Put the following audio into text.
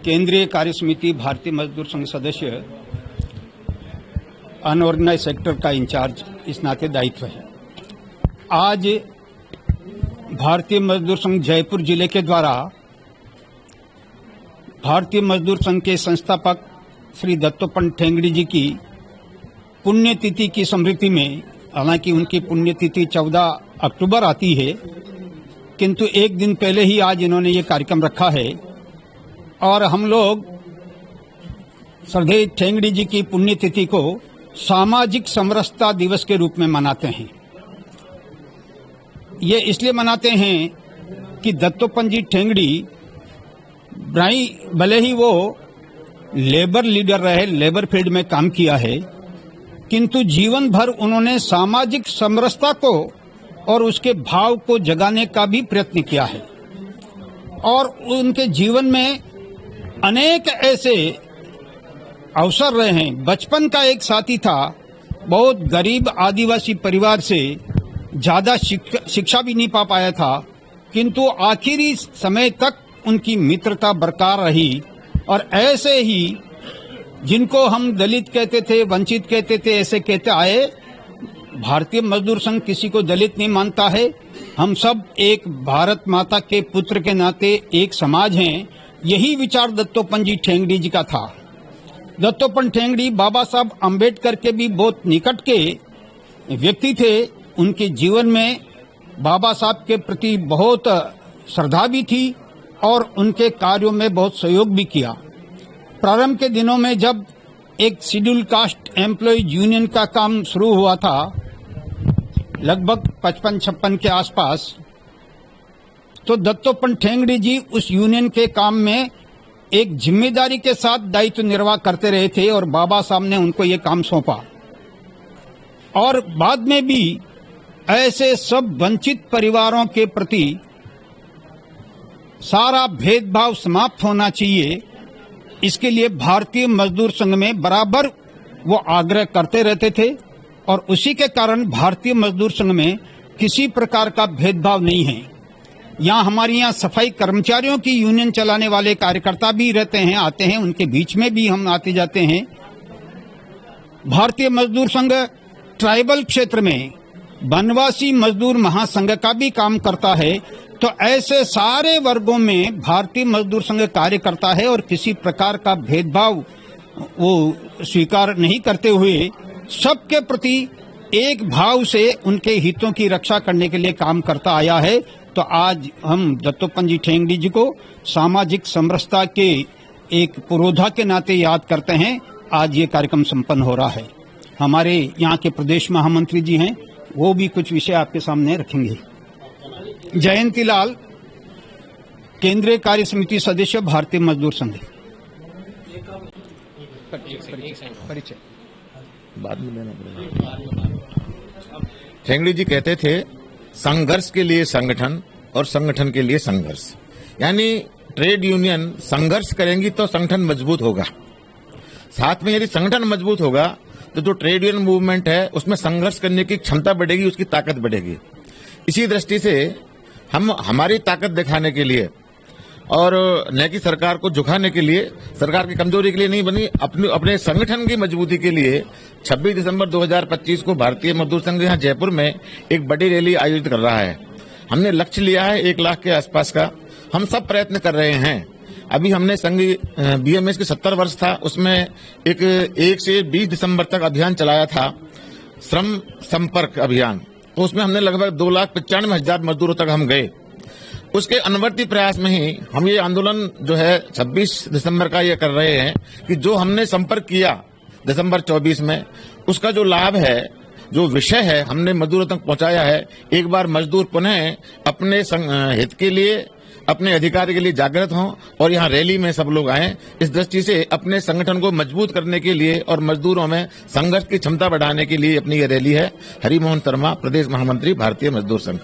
केंद्रीय कार्य समिति भारतीय मजदूर संघ सदस्य अनऑर्गेनाइज सेक्टर का इंचार्ज इस नाते दायित्व है। आज भारतीय मजदूर संघ जयपुर जिले के द्वारा भारतीय मजदूर संघ के संस्थापक श्री दत्तोपंत ठेंगड़ी जी की पुण्यतिथि की स्मृति में, हालांकि उनकी पुण्यतिथि 14 अक्टूबर आती है, किंतु एक दिन पहले ही आज इन्होंने ये कार्यक्रम रखा है और हम लोग श्रद्धेय ठेंगड़ी जी की पुण्यतिथि को सामाजिक समरसता दिवस के रूप में मनाते हैं। ये इसलिए मनाते हैं कि दत्तोपंत जी ठेंगड़ी भले ही वो लेबर लीडर रहे, लेबर फील्ड में काम किया है, किंतु जीवन भर उन्होंने सामाजिक समरसता को और उसके भाव को जगाने का भी प्रयत्न किया है और उनके जीवन में अनेक ऐसे अवसर रहे हैं। बचपन का एक साथी था, बहुत गरीब आदिवासी परिवार से, ज्यादा शिक्षा भी नहीं पा पाया था, किंतु आखिरी समय तक उनकी मित्रता बरकरार रही और ऐसे ही जिनको हम दलित कहते थे, वंचित कहते थे, ऐसे कहते आए। भारतीय मजदूर संघ किसी को दलित नहीं मानता है। हम सब एक भारत माता के पुत्र के नाते एक समाज हैं। यही विचार दत्तोपंत जी ठेंगड़ी जी का था। दत्तोपंत ठेंगड़ी बाबा साहब अम्बेडकर के भी बहुत निकट के व्यक्ति थे। उनके जीवन में बाबा साहब के प्रति बहुत श्रद्धा भी थी और उनके कार्यों में बहुत सहयोग भी किया। प्रारंभ के दिनों में जब एक शेड्यूल कास्ट एम्प्लॉयज यूनियन का काम शुरू हुआ था, लगभग 55-56 के आसपास, तो दत्तोपंत ठेंगड़ी जी उस यूनियन के काम में एक जिम्मेदारी के साथ दायित्व निर्वाह करते रहे थे और बाबा साहब ने उनको ये काम सौंपा। और बाद में भी ऐसे सब वंचित परिवारों के प्रति सारा भेदभाव समाप्त होना चाहिए, इसके लिए भारतीय मजदूर संघ में बराबर वो आग्रह करते रहते थे और उसी के कारण भारतीय मजदूर संघ में किसी प्रकार का भेदभाव नहीं है। यहाँ हमारे यहाँ सफाई कर्मचारियों की यूनियन चलाने वाले कार्यकर्ता भी रहते हैं, आते हैं, उनके बीच में भी हम आते जाते हैं। भारतीय मजदूर संघ ट्राइबल क्षेत्र में वनवासी मजदूर महासंघ का भी काम करता है। तो ऐसे सारे वर्गों में भारतीय मजदूर संघ कार्य करता है और किसी प्रकार का भेदभाव वो स्वीकार नहीं करते हुए सबके प्रति एक भाव से उनके हितों की रक्षा करने के लिए काम करता आया है। तो आज हम दत्तोपंत जी ठेंगड़ी जी को सामाजिक समरसता के एक पुरोधा के नाते याद करते हैं। आज ये कार्यक्रम संपन्न हो रहा है। हमारे यहाँ के प्रदेश महामंत्री जी हैं, वो भी कुछ विषय आपके सामने रखेंगे। जयंती लाल, केंद्रीय कार्य समिति सदस्य, भारतीय मजदूर संघ। परिचय बाद में देना पड़ेगा। ठेंगड़ी जी कहते थे, संघर्ष के लिए संगठन और संगठन के लिए संघर्ष। यानी ट्रेड यूनियन संघर्ष करेंगी तो संगठन मजबूत होगा, साथ में यदि संगठन मजबूत होगा तो जो ट्रेड यूनियन मूवमेंट है उसमें संघर्ष करने की क्षमता बढ़ेगी, उसकी ताकत बढ़ेगी। इसी दृष्टि से हम हमारी ताकत दिखाने के लिए और न कि सरकार को झुकाने के लिए, सरकार की कमजोरी के लिए नहीं बनी, अपने संगठन की मजबूती के लिए 26 दिसंबर 2025 को भारतीय मजदूर संघ यहाँ जयपुर में एक बड़ी रैली आयोजित कर रहा है। हमने लक्ष्य लिया है 1 लाख के आसपास का। हम सब प्रयत्न कर रहे हैं। अभी हमने संघ बीएमएस के 70 वर्ष था, उसमें एक से 20 दिसंबर तक अभियान चलाया था, श्रम संपर्क अभियान। तो उसमें हमने लगभग 2,95,000 मजदूरों तक हम गए। उसके अनुवर्ती प्रयास में ही हम ये आंदोलन जो है 26 दिसंबर का ये कर रहे हैं कि जो हमने संपर्क किया दिसंबर 24 में, उसका जो लाभ है, जो विषय है, हमने मजदूरों तक पहुंचाया है। एक बार मजदूर पुनः अपने हित के लिए, अपने अधिकार के लिए जागृत हों और यहाँ रैली में सब लोग आए। इस दृष्टि से अपने संगठन को मजबूत करने के लिए और मजदूरों में संघर्ष की क्षमता बढ़ाने के लिए अपनी ये रैली है। हरिमोहन शर्मा, प्रदेश महामंत्री, भारतीय मजदूर संघ।